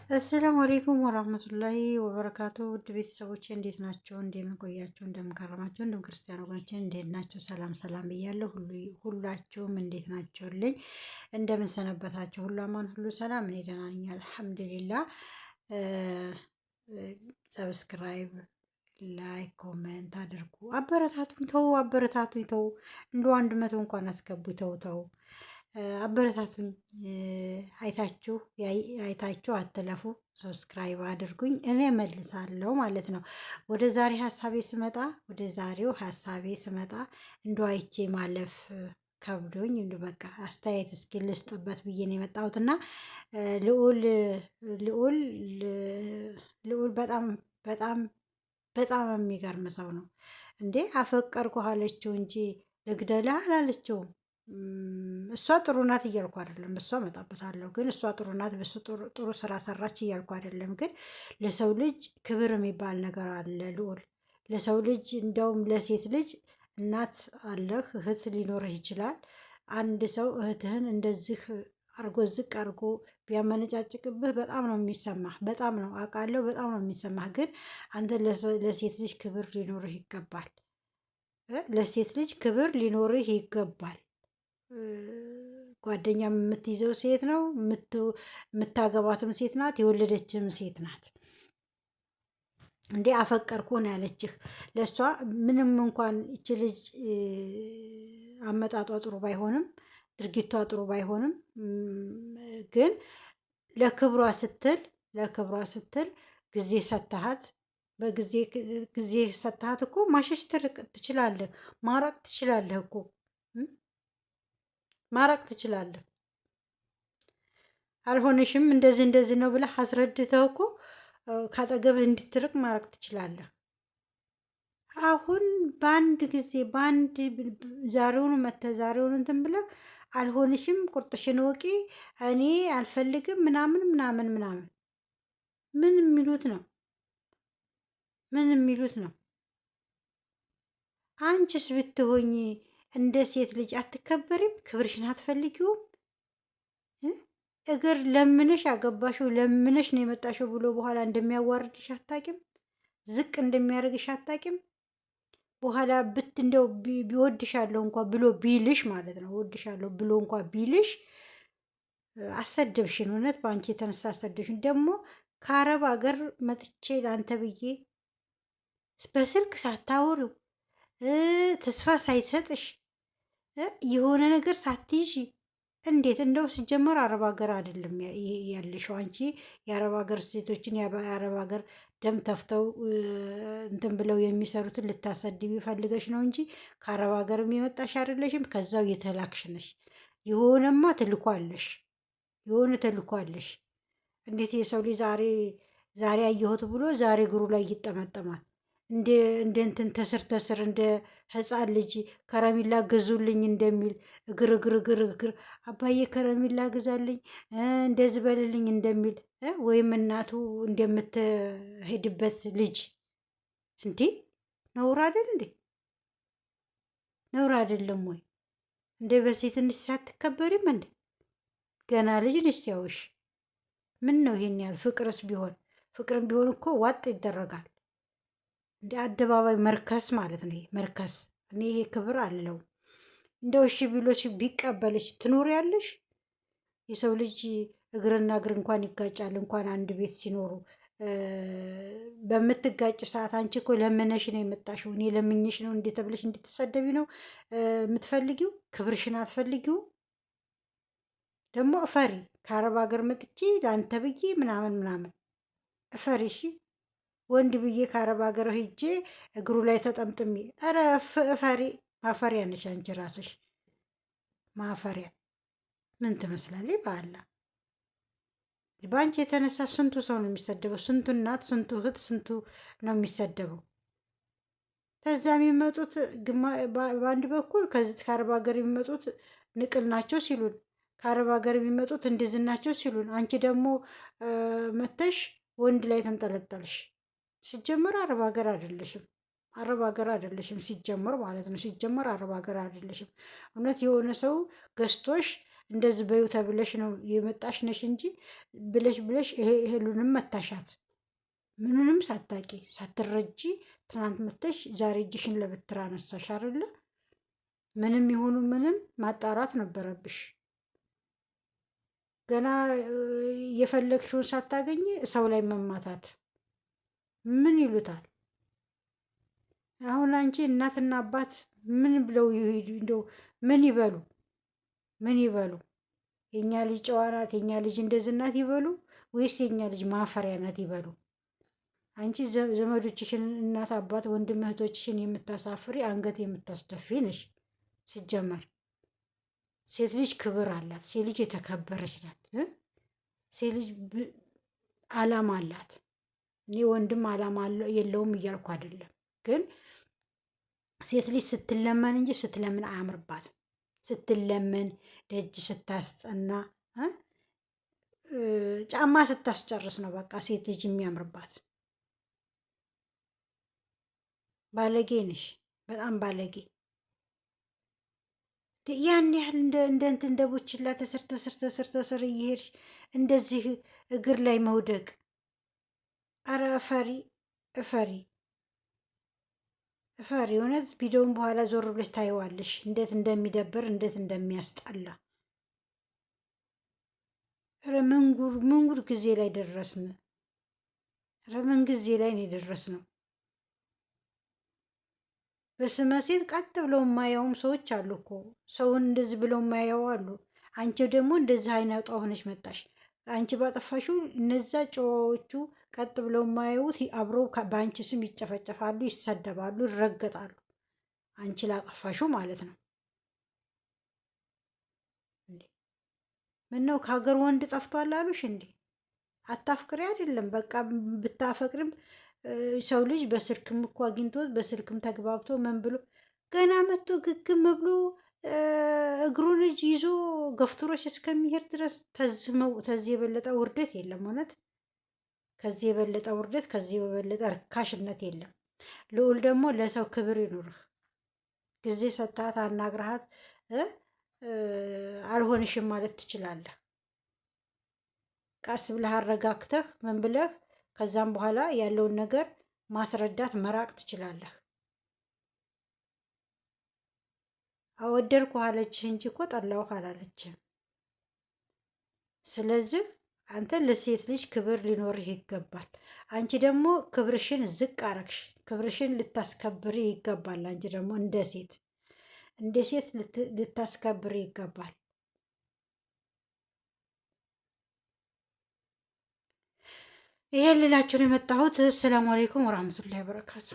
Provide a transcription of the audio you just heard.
አሰላሙ አሌይኩም ወራህመቱላሂ ወበረካቱ። ውድ ቤተሰቦች እንዴት ናቸው? እንደምን ቆያችሁ? እንደምን ከረማችሁ? እንደምን ክርስቲያን ወገኖች እንዴት ናቸው? ሰላም ሰላም ብያለሁ። ሁላችሁም እንዴት ናቸውልኝ? እንደምን ሰነበታችሁ? ሁሉ አማን፣ ሁሉ ሰላም? እኔ ደህና ነኝ አልሐምዱሊላህ። ሰብስክራይብ፣ ላይክ፣ ኮሜንት አድርጉ። አበረታቱኝ። ተው አበረታቱኝ። ተው እንደ 100 እንኳን አስገቡ። ተው ተው አበረታቱኝ። አይታችሁ አትለፉ። ሰብስክራይብ አድርጉኝ፣ እኔ መልሳለሁ ማለት ነው። ወደ ዛሬው ሀሳቤ ስመጣ እንደ አይቼ ማለፍ ከብዶኝ እንደ በቃ አስተያየት እስኪ ልስጥበት ብዬ ነው የመጣሁት እና ልዑል ልዑል ልዑል በጣም በጣም በጣም የሚገርም ሰው ነው እንዴ! አፈቀርኩህ አለችው እንጂ ልግደልህ አላለችውም። እሷ ጥሩ ናት እያልኩ አይደለም፣ እሷ እመጣበታለሁ። ግን እሷ ጥሩ ናት፣ በሱ ጥሩ ስራ ሰራች እያልኩ አይደለም። ግን ለሰው ልጅ ክብር የሚባል ነገር አለ ልዑል። ለሰው ልጅ እንደውም ለሴት ልጅ እናት አለህ፣ እህት ሊኖርህ ይችላል። አንድ ሰው እህትህን እንደዚህ አርጎ ዝቅ አርጎ ቢያመነጫጭቅብህ በጣም ነው የሚሰማህ። በጣም ነው አውቃለሁ፣ በጣም ነው የሚሰማህ። ግን አንተ ለሴት ልጅ ክብር ሊኖርህ ይገባል። ለሴት ልጅ ክብር ሊኖርህ ይገባል። ጓደኛ የምትይዘው ሴት ነው፣ የምታገባትም ሴት ናት፣ የወለደችም ሴት ናት። እንዴ አፈቀርኩ ነው ያለችህ። ለእሷ ምንም እንኳን ይች ልጅ አመጣጧ ጥሩ ባይሆንም፣ ድርጊቷ ጥሩ ባይሆንም ግን ለክብሯ ስትል ጊዜ ሰተሃት፣ ጊዜ ሰተሃት እኮ ማሸሽ ትችላለህ፣ ማራቅ ትችላለህ እኮ ማራቅ ትችላለህ። አልሆነሽም እንደዚህ ነው ብለህ አስረድተው እኮ ካጠገብህ እንድትርቅ ማራቅ ትችላለህ። አሁን በአንድ ጊዜ ዛሬውኑ ዛሬውኑ እንትን ብለህ አልሆንሽም፣ ቁርጥሽን ወቂ፣ እኔ አልፈልግም ምናምን ምናምን ምናምን ምን የሚሉት ነው? ምን የሚሉት ነው? አንቺስ ብትሆኝ እንደ ሴት ልጅ አትከበሪም? ክብርሽን አትፈልጊውም? እግር ለምነሽ አገባሽው ለምነሽ ነው የመጣሽው ብሎ በኋላ እንደሚያዋርድሽ አታቂም? ዝቅ እንደሚያደርግሽ አታቂም? በኋላ እንደው ቢወድሻለሁ እንኳ ብሎ ቢልሽ ማለት ነው፣ ወድሻለሁ ብሎ እንኳ ቢልሽ አሰደብሽን። እውነት በአንቺ የተነሳ አሰደብሽን። ደግሞ ከአረብ ሀገር መጥቼ ለአንተ ብዬ በስልክ ሳታወሪው ተስፋ ሳይሰጥሽ የሆነ ነገር ሳትይዥ እንዴት? እንደው ሲጀመር አረብ ሀገር አይደለም ያለሽው አንቺ። የአረብ ሀገር ሴቶችን የአረብ ሀገር ደም ተፍተው እንትን ብለው የሚሰሩትን ልታሰድቢ ፈልገሽ ነው እንጂ ከአረብ ሀገር የሚመጣሽ አይደለሽም። ከዛው የተላክሽ ነሽ። የሆነማ ተልኮ አለሽ፣ የሆነ ተልኮ አለሽ። እንዴት የሰው ልጅ ዛሬ አየሁት ብሎ ዛሬ እግሩ ላይ ይጠመጠማል? እንደ እንትን ተስር እንደ ህፃን ልጅ ከረሚላ ገዙልኝ እንደሚል እግር እግር እግር እግር አባዬ ከረሚላ ግዛልኝ እንደዚህ በልልኝ እንደሚል ወይም እናቱ እንደምትሄድበት ልጅ እንዲህ ነውር አይደል እንዴ? ነውር አይደለም ወይ እንደ በሴትነት ሳትከበሪም እንዴ? ገና ልጅ ነሽ ያውሽ። ምን ነው ይሄን ያህል? ፍቅርም ቢሆን እኮ ዋጥ ይደረጋል። እንደ አደባባይ መርከስ ማለት ነው። መርከስ እኔ ይሄ ክብር አለው። እንደው እሺ ቢሎሽ ቢቀበልሽ ትኖሪያለሽ? የሰው ልጅ እግርና እግር እንኳን ይጋጫል። እንኳን አንድ ቤት ሲኖሩ በምትጋጭ ሰዓት አንቺ እኮ ለምነሽ ነው የመጣሽው። እኔ ለምኝሽ ነው እንዴ ተብለሽ እንድትሰደቢ ነው የምትፈልጊው? ክብርሽን አትፈልጊው? ደግሞ እፈሪ። ከአረብ ሀገር መጥቼ ለአንተ ብዬ ምናምን ምናምን እፈሪ። እሺ ወንድ ብዬ ከአረብ ሀገር ሂጄ እግሩ ላይ ተጠምጥሜ፣ ኧረ እፈሪ። ማፈሪያ ነሽ አንቺ ራስሽ ማፈሪያ። ምን ትመስላለች? በአላ በአንቺ የተነሳ ስንቱ ሰው ነው የሚሰደበው? ስንቱ እናት፣ ስንቱ እህት፣ ስንቱ ነው የሚሰደበው? ከዛ የሚመጡት በአንድ በኩል ከአረብ ሀገር የሚመጡት ንቅል ናቸው ሲሉን፣ ከአረብ ሀገር የሚመጡት እንደዚህ ናቸው ሲሉን፣ አንቺ ደግሞ መተሽ ወንድ ላይ ተንጠለጠልሽ። ሲጀመር አረብ ሀገር አይደለሽም። አረብ ሀገር አይደለሽም ሲጀመር ማለት ነው። ሲጀመር አረብ ሀገር አይደለሽም። እውነት የሆነ ሰው ገዝቶሽ እንደዚህ በዩ ተብለሽ ነው የመጣሽ ነሽ እንጂ ብለሽ እህሉንም መታሻት ምንንም ሳታቂ ሳትረጂ ትናንት መተሽ ዛሬ እጅሽን ለብትር አነሳሽ አይደለ? ምንም ይሁኑ ምንም ማጣራት ነበረብሽ። ገና የፈለግሽውን ሳታገኝ ሰው ላይ መማታት ምን ይሉታል? አሁን አንቺ እናትና አባት ምን ብለው ይሄዱ? እንደው ምን ይበሉ? ምን ይበሉ? የኛ ልጅ ጨዋ ናት፣ የኛ ልጅ እንደዚህ ናት ይበሉ ወይስ የኛ ልጅ ማፈሪያ ናት ይበሉ? አንቺ ዘመዶችሽን እናት አባት ወንድም እህቶችሽን የምታሳፍሪ አንገት የምታስደፊ ነሽ። ሲጀመር ሴት ልጅ ክብር አላት። ሴት ልጅ የተከበረች ናት። ሴት ልጅ አላማ አላት። እኔ ወንድም አላማ የለውም እያልኩ አይደለም፣ ግን ሴት ልጅ ስትለመን እንጂ ስትለምን አያምርባትም። ስትለመን ደጅ ስታስጸና ጫማ ስታስጨርስ ነው በቃ ሴት ልጅ የሚያምርባት። ባለጌ ነሽ፣ በጣም ባለጌ። ያን ያህል እንደ ቡችላ ተስር እየሄድሽ እንደዚህ እግር ላይ መውደቅ። አረ እፈሪ እፈሪ እፈሪ። እውነት ቪዲዮውን በኋላ ዞር ብለሽ ታይዋለሽ፣ እንዴት እንደሚደብር እንዴት እንደሚያስጠላ። ኧረ ምን ጉድ ጊዜ ላይ ደረስን? ኧረ ምን ጊዜ ላይ ነው የደረስነው? በስመ ሴት ቀጥ ብለው የማያውም ሰዎች አሉ እኮ። ሰውን እንደዚህ ብለው የማያው አሉ። አንቺ ደግሞ እንደዚህ አይናውጣ ሆነች መጣሽ። አንቺ ባጠፋሽው እነዛ ጨዋዎቹ ቀጥ ብለው የማያዩት አብረው በአንቺ ስም ይጨፈጨፋሉ፣ ይሰደባሉ፣ ይረገጣሉ። አንቺ ላጠፋሽው ማለት ነው። ምነው ከሀገር ወንድ ጠፍቷል አሉሽ እንዴ? አታፍቅሪ አይደለም በቃ ብታፈቅርም ሰው ልጅ በስልክም እኮ አግኝቶት በስልክም ተግባብቶ ምን ብሎ ገና መጥቶ ግግም ብሎ እግሩን እጅ ይዞ ገፍትሮች እስከሚሄድ ድረስ ተዚህ የበለጠ ውርደት የለም። እውነት ከዚህ የበለጠ ውርደት፣ ከዚህ የበለጠ ርካሽነት የለም። ልዑል ደግሞ ለሰው ክብር ይኑርህ። ጊዜ ሰታት አናግረሃት አልሆንሽም ማለት ትችላለህ። ቀስ ብለህ አረጋግተህ ምን ብለህ ከዛም በኋላ ያለውን ነገር ማስረዳት መራቅ ትችላለህ። አወደድኩ አለችህ እንጂ እኮ ጠላሁ አላለችም። ስለዚህ አንተ ለሴት ልጅ ክብር ሊኖርህ ይገባል። አንቺ ደግሞ ክብርሽን ዝቅ አረግሽ። ክብርሽን ልታስከብሪ ይገባል። አንቺ ደግሞ እንደ ሴት ልታስከብሪ ይገባል። ይሄን ልላችሁ ነው የመጣሁት። ሰላም አለይኩም ወራህመቱላሂ ወበረካቱ።